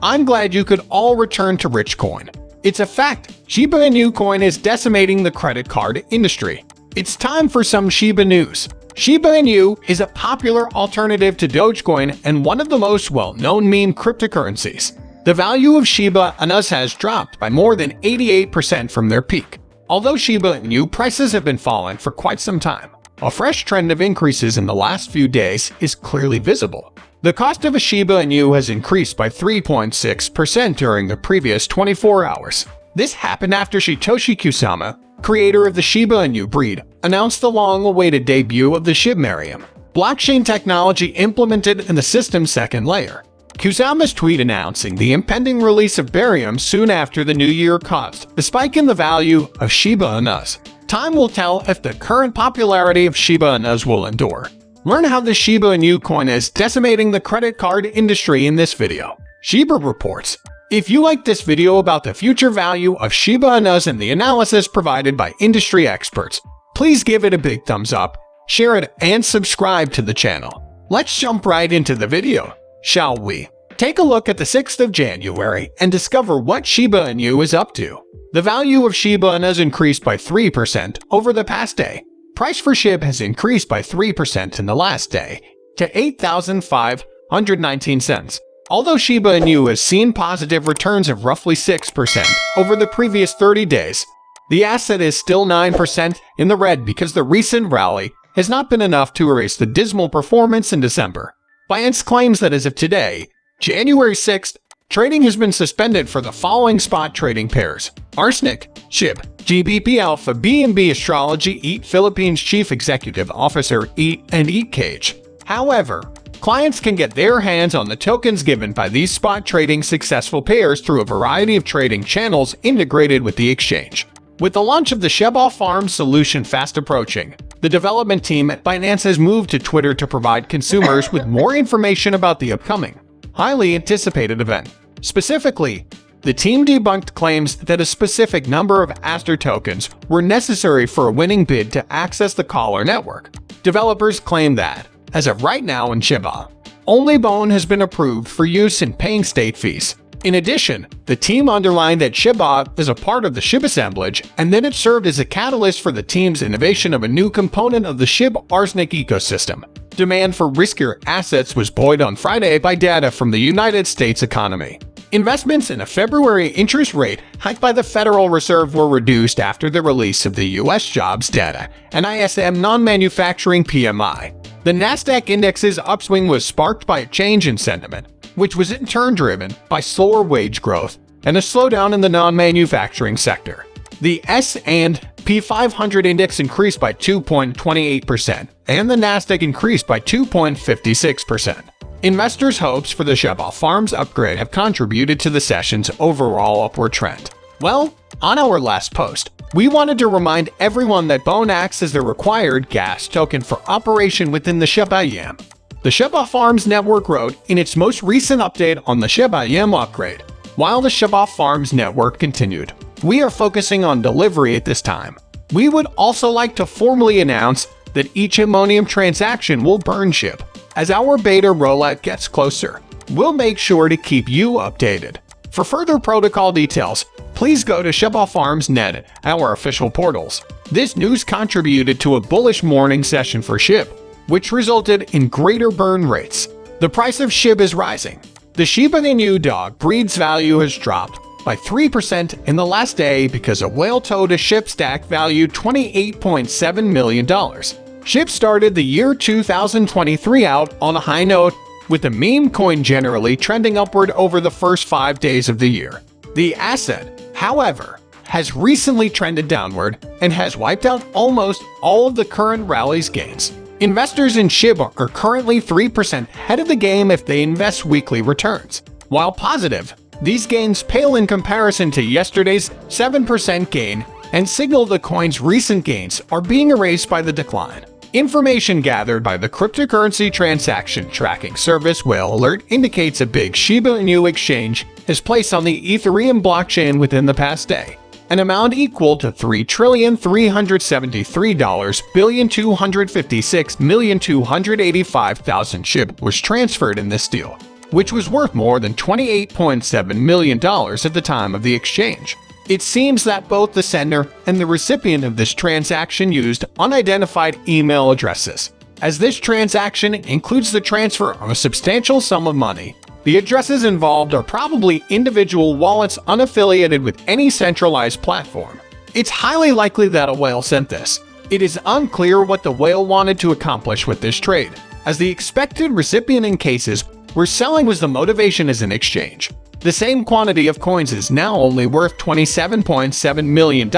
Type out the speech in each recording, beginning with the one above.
I'm glad you could all return to rich coin. It's a fact, Shiba Inu coin is decimating the credit card industry. It's time for some Shiba news. Shiba Inu is a popular alternative to Dogecoin and one of the most well-known meme cryptocurrencies. The value of Shiba Inu has dropped by more than 88% from their peak. Although Shiba Inu prices have been falling for quite some time, a fresh trend of increases in the last few days is clearly visible. The cost of a Shiba Inu has increased by 3.6% during the previous 24 hours. This happened after Satoshi Kusama, creator of the Shiba Inu breed, announced the long-awaited debut of the SHIB blockchain technology implemented in the system's second layer. Kusama's tweet announcing the impending release of Barium soon after the new year caused a spike in the value of Shiba Inu. Time will tell if the current popularity of Shiba Inu will endure. Learn how the Shiba Inu coin is decimating the credit card industry in this video. Shiba reports. If you like this video about the future value of Shiba Inu and the analysis provided by industry experts, please give it a big thumbs up, share it, and subscribe to the channel. Let's jump right into the video, shall we? Take a look at the 6th of January and discover what Shiba Inu is up to. The value of Shiba Inu has increased by 3% over the past day. Price for SHIB has increased by 3% in the last day, to 8,519 cents. Although Shiba Inu has seen positive returns of roughly 6% over the previous 30 days, the asset is still 9% in the red because the recent rally has not been enough to erase the dismal performance in December. Binance claims that as of today, January 6th, trading has been suspended for the following spot trading pairs: Arsenic, SHIB, GBP Alpha BNB Astrology EAT Philippines Chief Executive Officer EAT and EAT Cage. However, clients can get their hands on the tokens given by these spot trading successful pairs through a variety of trading channels integrated with the exchange. With the launch of the Shiba Farms solution fast approaching, the development team at Binance has moved to Twitter to provide consumers with more information about the upcoming, highly anticipated event. Specifically, the team debunked claims that a specific number of Aster tokens were necessary for a winning bid to access the caller network. Developers claim that, as of right now in Shiba, only Bone has been approved for use in paying state fees. In addition, the team underlined that Shiba is a part of the SHIB assemblage and that it served as a catalyst for the team's innovation of a new component of the SHIB Arsenic ecosystem. Demand for riskier assets was buoyed on Friday by data from the United States economy. Investments in a February interest rate hike by the Federal Reserve were reduced after the release of the U.S. jobs data and ISM non-manufacturing PMI. The Nasdaq index's upswing was sparked by a change in sentiment, which was in turn driven by slower wage growth and a slowdown in the non-manufacturing sector. The S&P 500 index increased by 2.28%, and the Nasdaq increased by 2.56%. Investors' hopes for the Shiba Farms upgrade have contributed to the session's overall upward trend. Well, on our last post, we wanted to remind everyone that Bone acts as the required gas token for operation within the Shiba Inu. The Shiba Farms network wrote in its most recent update on the Shiba Inu upgrade. While the Shiba Farms network continued, we are focusing on delivery at this time. We would also like to formally announce that each ammonium transaction will burn SHIB. As our beta rollout gets closer, we'll make sure to keep you updated. For further protocol details, please go to Shiba Farms Net, our official portals. This news contributed to a bullish morning session for SHIB, which resulted in greater burn rates. The price of SHIB is rising. The Shiba Inu dog breed's value has dropped by 3% in the last day because a whale towed a SHIB stack valued $28.7 million. SHIB started the year 2023 out on a high note, with the meme coin generally trending upward over the first 5 days of the year. The asset, however, has recently trended downward and has wiped out almost all of the current rally's gains. Investors in SHIB are currently 3% ahead of the game if they invest weekly returns. While positive, these gains pale in comparison to yesterday's 7% gain and signal the coin's recent gains are being erased by the decline. Information gathered by the cryptocurrency transaction tracking service Whale Alert indicates a big Shiba Inu exchange is placed on the Ethereum blockchain within the past day. An amount equal to $3,373,256,285,000 SHIB was transferred in this deal. which was worth more than $28.7 million at the time of the exchange. It seems that both the sender and the recipient of this transaction used unidentified email addresses. As this transaction includes the transfer of a substantial sum of money, the addresses involved are probably individual wallets unaffiliated with any centralized platform. It's highly likely that a whale sent this. It is unclear what the whale wanted to accomplish with this trade, as the expected recipient in cases where selling was the motivation as an exchange. The same quantity of coins is now only worth $27.7 million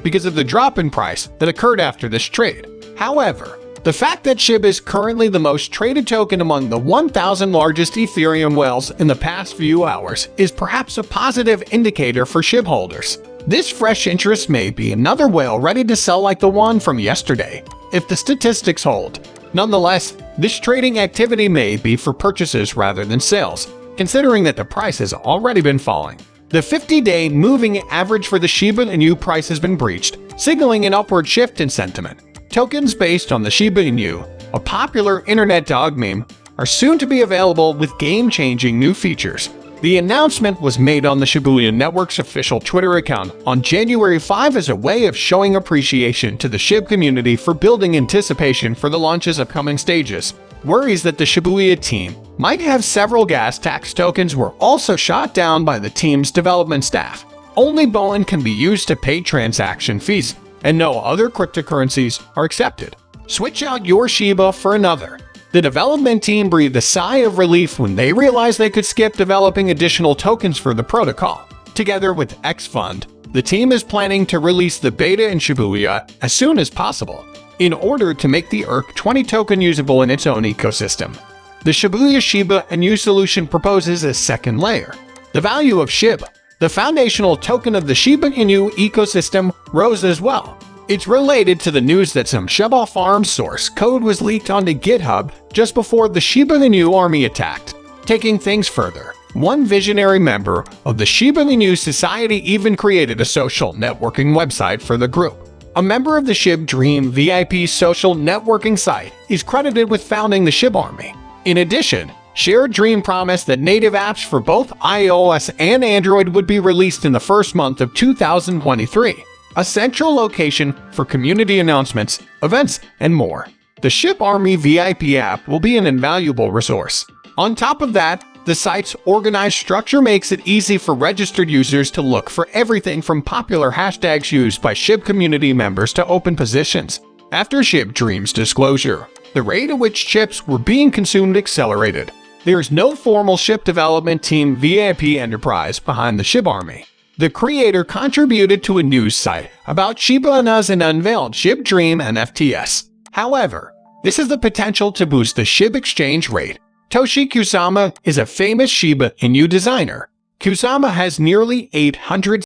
because of the drop in price that occurred after this trade. However, the fact that SHIB is currently the most traded token among the 1,000 largest Ethereum whales in the past few hours is perhaps a positive indicator for SHIB holders. This fresh interest may be another whale ready to sell like the one from yesterday, if the statistics hold. Nonetheless, this trading activity may be for purchases rather than sales, considering that the price has already been falling. The 50-day moving average for the Shiba Inu price has been breached, signaling an upward shift in sentiment. Tokens based on the Shiba Inu, a popular internet dog meme, are soon to be available with game-changing new features. The announcement was made on the Shibuya Network's official Twitter account on January 5 as a way of showing appreciation to the SHIB community for building anticipation for the launch's upcoming stages. Worries that the Shibuya team might have several gas tax tokens were also shot down by the team's development staff. Only Bowen can be used to pay transaction fees, and no other cryptocurrencies are accepted. Switch out your Shiba for another. The development team breathed a sigh of relief when they realized they could skip developing additional tokens for the protocol. Together with X Fund, the team is planning to release the beta in Shibuya as soon as possible, in order to make the ERC20 token usable in its own ecosystem. The Shibuya Shiba Inu solution proposes a second layer. The value of SHIB, the foundational token of the Shiba Inu ecosystem, rose as well. It's related to the news that some Shiba Farm source code was leaked onto GitHub just before the Shiba Inu army attacked. Taking things further, one visionary member of the Shiba Inu Society even created a social networking website for the group. A member of the SHIB Dream VIP social networking site is credited with founding the SHIB army. In addition, Shared Dream promised that native apps for both iOS and Android would be released in the first month of 2023. A central location for community announcements, events, and more. The SHIB Army VIP app will be an invaluable resource. On top of that, the site's organized structure makes it easy for registered users to look for everything from popular hashtags used by SHIB community members to open positions. After SHIB Dream's disclosure, the rate at which chips were being consumed accelerated. There is no formal SHIB development team VIP enterprise behind the SHIB Army. The creator contributed to a news site about Shiba Inus and unveiled SHIB Dream NFTs. However, this has the potential to boost the SHIB exchange rate. Toshi Kusama is a famous Shiba Inu designer. Kusama has nearly 800